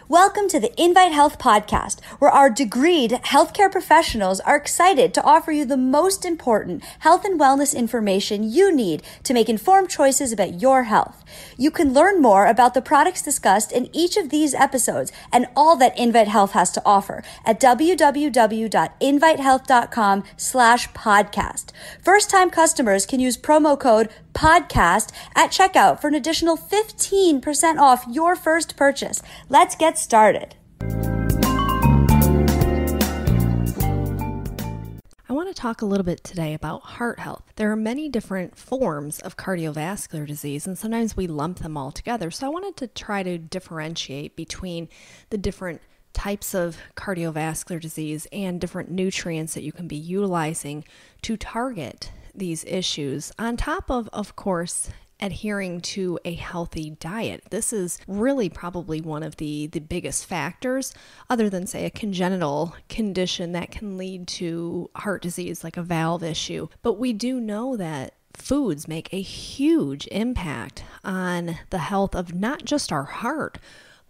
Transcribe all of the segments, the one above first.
Welcome to the Invite Health podcast, where our degreed healthcare professionals are excited to offer you the most important health and wellness information you need to make informed choices about your health. You can learn more about the products discussed in each of these episodes and all that Invite Health has to offer at www.invitehealth.com/podcast. First-time customers can use promo code podcast at checkout for an additional 15% off your first purchase. Let's get started. I want to talk a little bit today about heart health. There are many different forms of cardiovascular disease, and sometimes we lump them all together. So I wanted to try to differentiate between the different types of cardiovascular disease and different nutrients that you can be utilizing to target these issues, on top of course, adhering to a healthy diet. This is really probably one of the biggest factors, other than, say, a congenital condition that can lead to heart disease, like a valve issue. But we do know that foods make a huge impact on the health of not just our heart,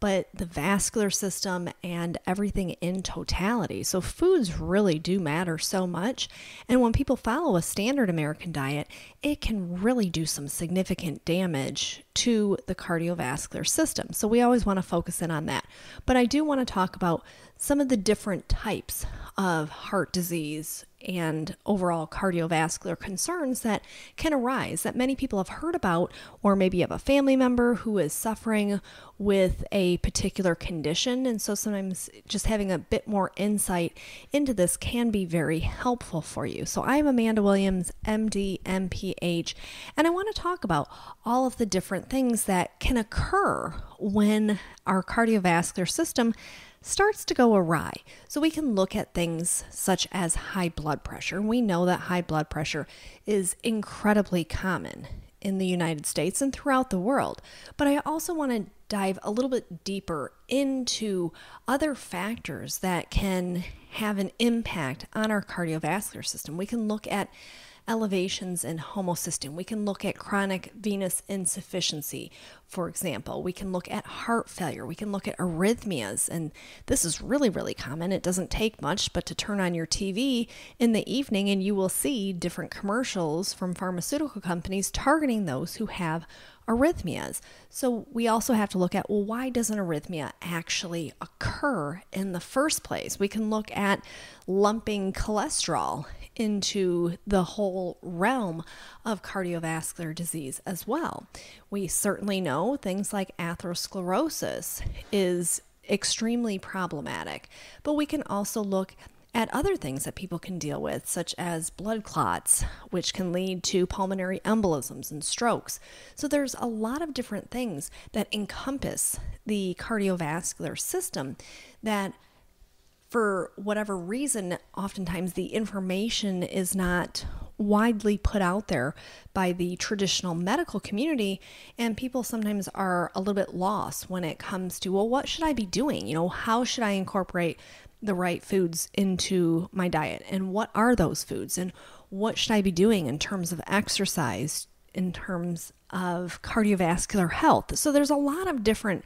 but the vascular system and everything in totality. So foods really do matter so much. And when people follow a standard American diet, it can really do some significant damage to the cardiovascular system. So we always want to focus in on that. But I do want to talk about some of the different types of heart disease and overall cardiovascular concerns that can arise that many people have heard about, or maybe you have a family member who is suffering with a particular condition. And so sometimes just having a bit more insight into this can be very helpful for you. So I'm Amanda Williams, MD, MPH, and I want to talk about all of the different things that can occur when our cardiovascular system starts to go awry. So we can look at things such as high blood pressure. We know that high blood pressure is incredibly common in the United States and throughout the world. But I also want to dive a little bit deeper into other factors that can have an impact on our cardiovascular system. We can look at elevations in homocysteine. We can look at chronic venous insufficiency, for example. We can look at heart failure. We can look at arrhythmias. And this is really, really common. It doesn't take much but to turn on your TV in the evening and you will see different commercials from pharmaceutical companies targeting those who have arrhythmias. So we also have to look at, well, why does an arrhythmia actually occur in the first place? We can look at lumping cholesterol into the whole realm of cardiovascular disease as well. We certainly know things like atherosclerosis is extremely problematic, but we can also look at other things that people can deal with, such as blood clots, which can lead to pulmonary embolisms and strokes. So there's a lot of different things that encompass the cardiovascular system that, for whatever reason, oftentimes the information is not widely put out there by the traditional medical community, and people sometimes are a little bit lost when it comes to, well, what should I be doing? How should I incorporate the right foods into my diet, and what are those foods, and what should I be doing in terms of exercise, in terms of cardiovascular health? So there's a lot of different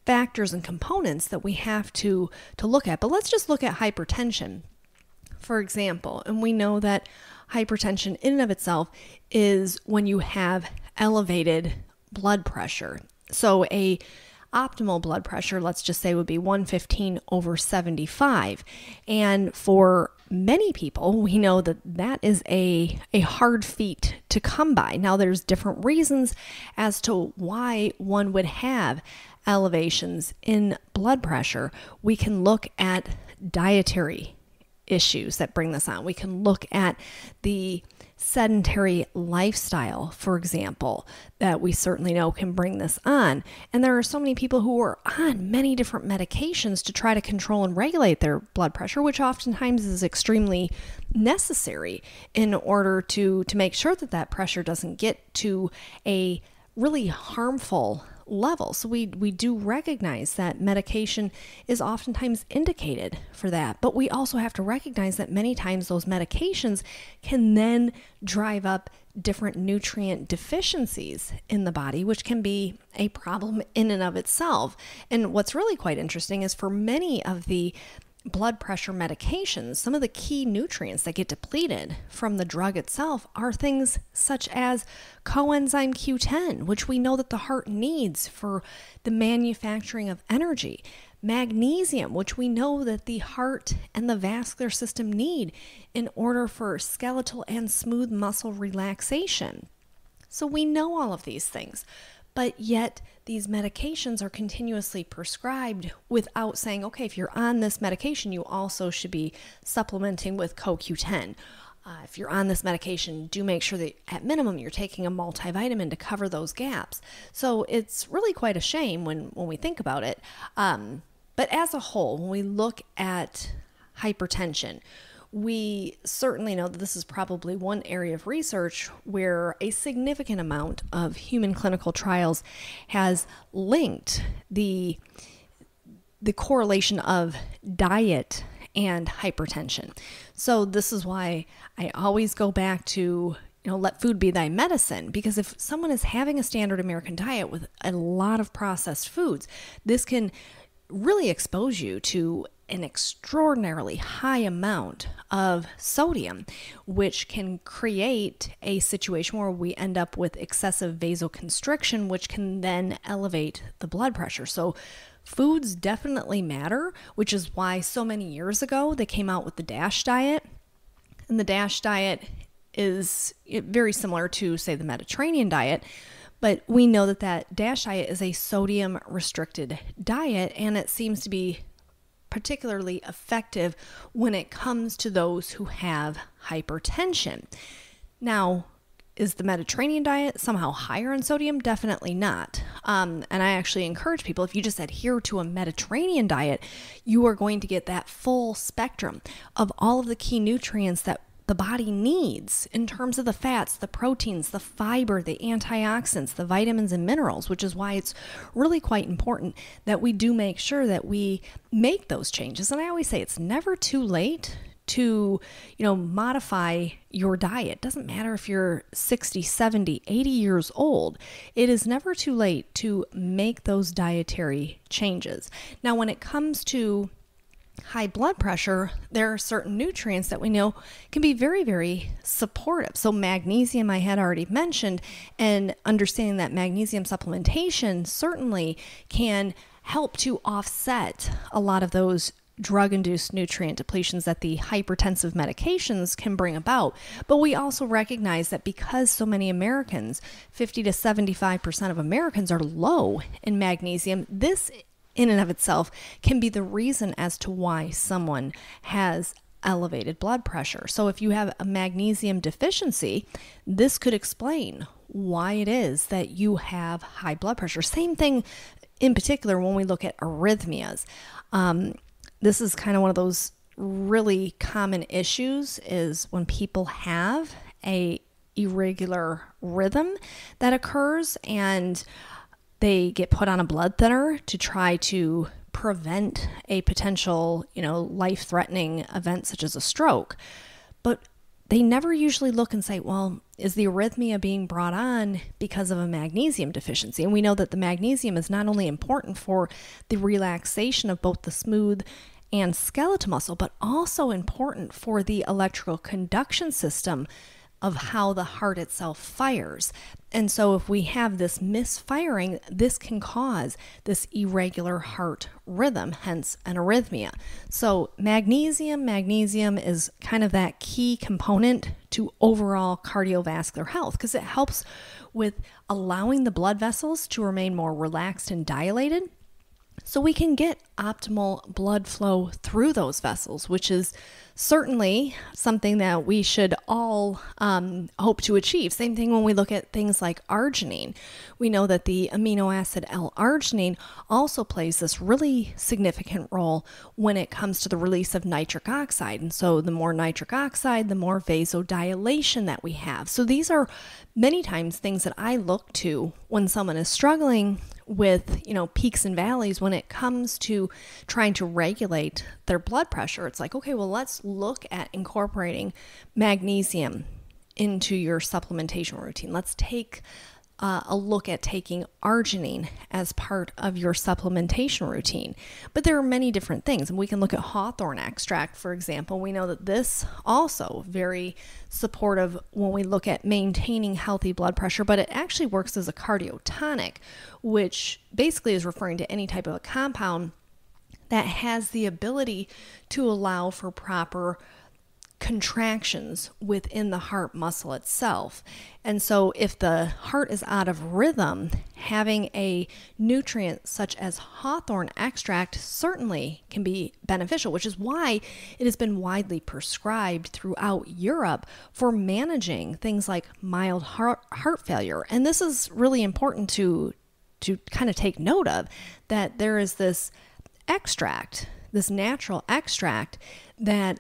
factors and components that we have to look at. But let's just look at hypertension, for example. And we know that hypertension in and of itself is when you have elevated blood pressure. So a optimal blood pressure, let's just say, would be 115/75. And for many people, we know that that is a hard feat to come by. Now, there's different reasons as to why one would have elevations in blood pressure. We can look at dietary issues that bring this on. We can look at the sedentary lifestyle, for example, that we certainly know can bring this on. And there are so many people who are on many different medications to try to control and regulate their blood pressure, which oftentimes is extremely necessary in order to make sure that that pressure doesn't get to a really harmful level. So we do recognize that medication is oftentimes indicated for that, but we also have to recognize that many times those medications can then drive up different nutrient deficiencies in the body, which can be a problem in and of itself. And what's really quite interesting is for many of the blood pressure medications, some of the key nutrients that get depleted from the drug itself are things such as coenzyme Q10, which we know that the heart needs for the manufacturing of energy. Magnesium, which we know that the heart and the vascular system need in order for skeletal and smooth muscle relaxation. So we know all of these things, but yet these medications are continuously prescribed without saying, okay, if you're on this medication, you also should be supplementing with CoQ10. If you're on this medication, do make sure that at minimum you're taking a multivitamin to cover those gaps. So it's really quite a shame when we think about it. But as a whole, when we look at hypertension, we certainly know that this is probably one area of research where a significant amount of human clinical trials has linked the correlation of diet and hypertension. So this is why I always go back to, let food be thy medicine, because if someone is having a standard American diet with a lot of processed foods, this can really expose you to an extraordinarily high amount of sodium, which can create a situation where we end up with excessive vasoconstriction, which can then elevate the blood pressure. So foods definitely matter, which is why so many years ago they came out with the DASH diet. And the DASH diet is very similar to, say, the Mediterranean diet, but we know that DASH diet is a sodium restricted diet, and it seems to be particularly effective when it comes to those who have hypertension. Now, is the Mediterranean diet somehow higher in sodium? Definitely not. And I actually encourage people, if you just adhere to a Mediterranean diet, you are going to get that full spectrum of all of the key nutrients that the body needs in terms of the fats, the proteins, the fiber, the antioxidants, the vitamins and minerals, which is why it's really quite important that we do make sure that we make those changes. And I always say it's never too late to, modify your diet. It doesn't matter if you're 60, 70, 80 years old. It is never too late to make those dietary changes. Now, when it comes to high blood pressure, there are certain nutrients that we know can be very, very supportive. So magnesium I had already mentioned, and understanding that magnesium supplementation certainly can help to offset a lot of those drug-induced nutrient depletions that the hypertensive medications can bring about. But we also recognize that because so many Americans, 50 to 75% of Americans are low in magnesium, this in and of itself can be the reason as to why someone has elevated blood pressure. So if you have a magnesium deficiency, this could explain why it is that you have high blood pressure. Same thing in particular when we look at arrhythmias. This is kind of one of those really common issues, is when people have a irregular rhythm that occurs and they get put on a blood thinner to try to prevent a potential, life-threatening event such as a stroke. But they never usually look and say, well, is the arrhythmia being brought on because of a magnesium deficiency? And we know that the magnesium is not only important for the relaxation of both the smooth and skeletal muscle, but also important for the electrical conduction system of how the heart itself fires. And so if we have this misfiring, this can cause this irregular heart rhythm, hence an arrhythmia. So magnesium is kind of that key component to overall cardiovascular health, because it helps with allowing the blood vessels to remain more relaxed and dilated, so we can get optimal blood flow through those vessels, which is certainly something that we should all hope to achieve. Same thing when we look at things like arginine. We know that the amino acid L-arginine also plays this really significant role when it comes to the release of nitric oxide. And so the more nitric oxide, the more vasodilation that we have. So these are many times things that I look to when someone is struggling with, peaks and valleys when it comes to trying to regulate their blood pressure. It's like, okay, well, let's look at incorporating magnesium into your supplementation routine. Let's take a look at taking arginine as part of your supplementation routine. But there are many different things, and we can look at hawthorn extract, for example. We know that this also very supportive when we look at maintaining healthy blood pressure, but it actually works as a cardiotonic, which basically is referring to any type of a compound that has the ability to allow for proper contractions within the heart muscle itself. And so if the heart is out of rhythm, having a nutrient such as hawthorn extract certainly can be beneficial, which is why it has been widely prescribed throughout Europe for managing things like mild heart failure. And this is really important to kind of take note of, that there is this extract, this natural extract that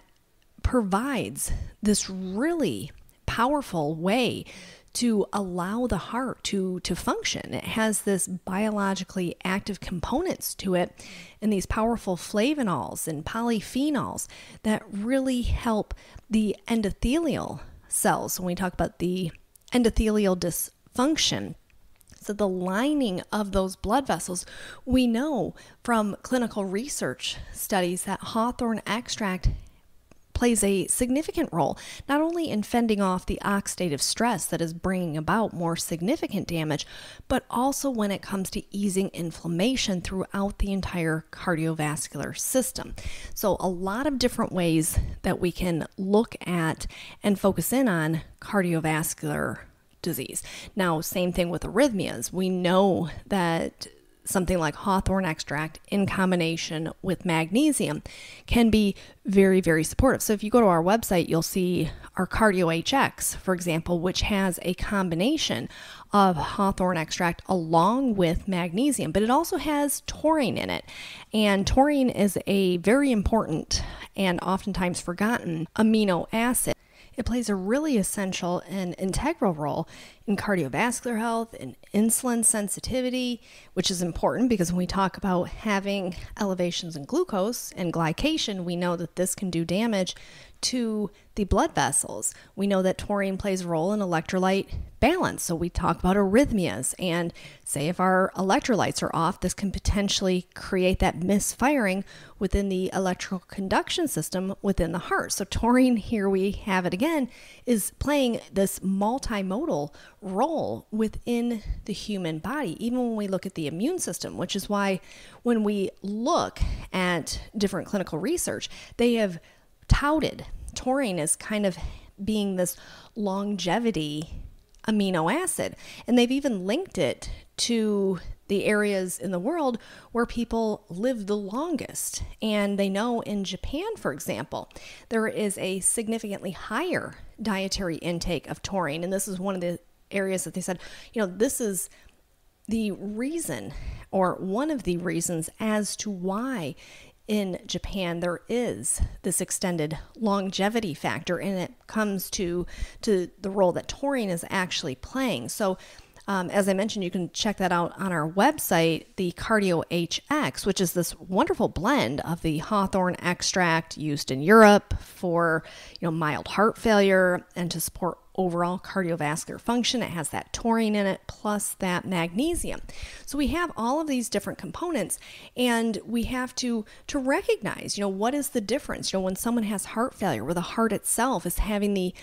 provides this really powerful way to allow the heart to function. It has this biologically active components to it, and these powerful flavonols and polyphenols that really help the endothelial cells. When we talk about the endothelial dysfunction, so the lining of those blood vessels, we know from clinical research studies that hawthorn extract plays a significant role, not only in fending off the oxidative stress that is bringing about more significant damage, but also when it comes to easing inflammation throughout the entire cardiovascular system. So a lot of different ways that we can look at and focus in on cardiovascular disease. Now, same thing with arrhythmias. We know that something like hawthorn extract in combination with magnesium can be very, very supportive. So if you go to our website, you'll see our Cardio HX, for example, which has a combination of hawthorn extract along with magnesium, but it also has taurine in it. And taurine is a very important and oftentimes forgotten amino acid. It plays a really essential and integral role in cardiovascular health and insulin sensitivity, which is important because when we talk about having elevations in glucose and glycation, we know that this can do damage to the blood vessels. We know that taurine plays a role in electrolyte balance. So we talk about arrhythmias, and say if our electrolytes are off, this can potentially create that misfiring within the electrical conduction system within the heart. So taurine, here we have it again, is playing this multimodal role within the human body, even when we look at the immune system, which is why when we look at different clinical research, they have touted taurine as kind of being this longevity amino acid. And they've even linked it to the areas in the world where people live the longest. And they know in Japan, for example, there is a significantly higher dietary intake of taurine. And this is one of the areas that they said, this is the reason, or one of the reasons as to why in Japan there is this extended longevity factor, and it comes to the role that taurine is actually playing. So as I mentioned, you can check that out on our website, the Cardio HX, which is this wonderful blend of the hawthorn extract used in Europe for mild heart failure and to support overall cardiovascular function. It has that taurine in it plus that magnesium. So we have all of these different components, and we have to recognize, what is the difference? When someone has heart failure, where the heart itself is having the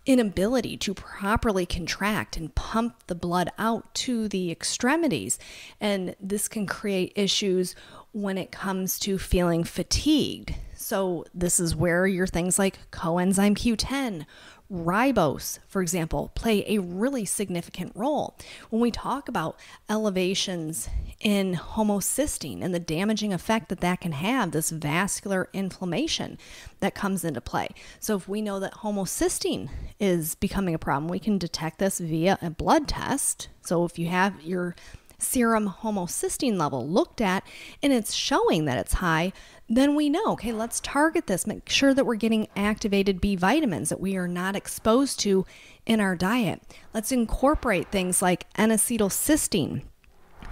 inability to properly contract and pump the blood out to the extremities. And this can create issues when it comes to feeling fatigued. So this is where your things like coenzyme Q10, ribose, for example, play a really significant role. When we talk about elevations in homocysteine and the damaging effect that can have, this vascular inflammation that comes into play. So if we know that homocysteine is becoming a problem, we can detect this via a blood test. So if you have your serum homocysteine level looked at and it's showing that it's high, then we know, okay, let's target this, make sure that we're getting activated B vitamins that we are not exposed to in our diet. Let's incorporate things like N-acetylcysteine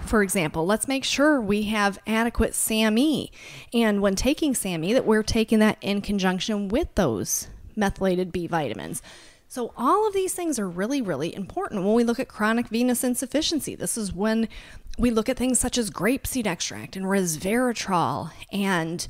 For example, let's make sure we have adequate SAMe. And when taking SAMe, that we're taking that in conjunction with those methylated B vitamins. So all of these things are really, really important when we look at chronic venous insufficiency. This is when we look at things such as grapeseed extract and resveratrol and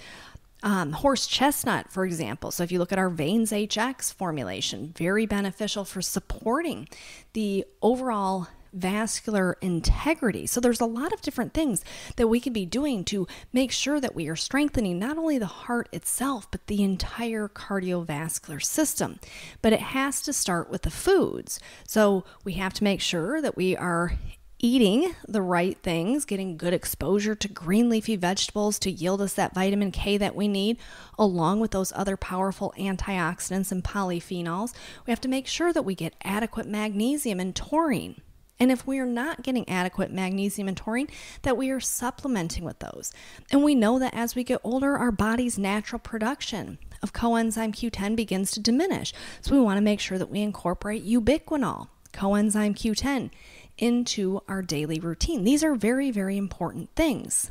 horse chestnut, for example. So if you look at our Veins HX formulation, very beneficial for supporting the overall vascular integrity. So there's a lot of different things that we can be doing to make sure that we are strengthening not only the heart itself, but the entire cardiovascular system. But it has to start with the foods. So we have to make sure that we are eating the right things, getting good exposure to green leafy vegetables to yield us that vitamin K that we need, along with those other powerful antioxidants and polyphenols. We have to make sure that we get adequate magnesium and taurine. And if we are not getting adequate magnesium and taurine, that we are supplementing with those. And we know that as we get older, our body's natural production of coenzyme Q10 begins to diminish. So we want to make sure that we incorporate ubiquinol, coenzyme Q10, into our daily routine. These are very, very important things.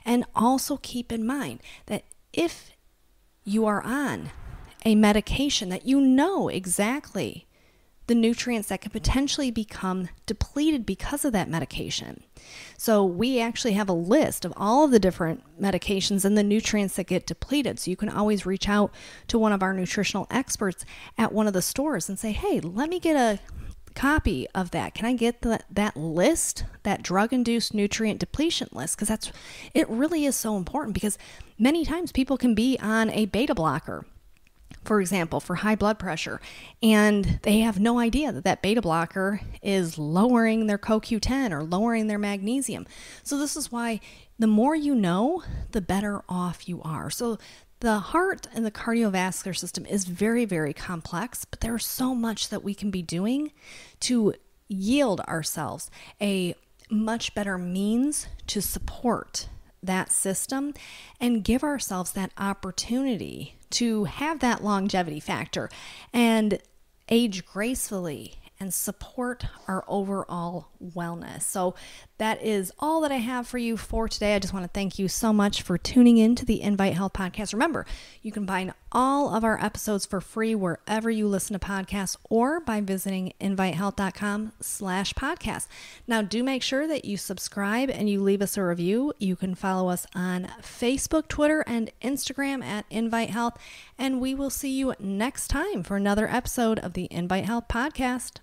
And also keep in mind that if you are on a medication that you know exactly the nutrients that could potentially become depleted because of that medication. So we actually have a list of all of the different medications and the nutrients that get depleted. So you can always reach out to one of our nutritional experts at one of the stores and say, hey, let me get a copy of that. Can I get that list, that drug-induced nutrient depletion list? Because it really is so important, because many times people can be on a beta blocker, for example, for high blood pressure, and they have no idea that that beta blocker is lowering their CoQ10 or lowering their magnesium. So this is why the more you know, the better off you are. So the heart and the cardiovascular system is very, very complex, but there's so much that we can be doing to yield ourselves a much better means to support that system and give ourselves that opportunity to have that longevity factor and age gracefully and support our overall wellness. So that is all that I have for you for today. I just want to thank you so much for tuning in to the Invite Health podcast. Remember, you can find all of our episodes for free wherever you listen to podcasts or by visiting invitehealth.com/podcast. Now, do make sure that you subscribe and you leave us a review. You can follow us on Facebook, Twitter, and Instagram at Invite Health. And we will see you next time for another episode of the Invite Health podcast.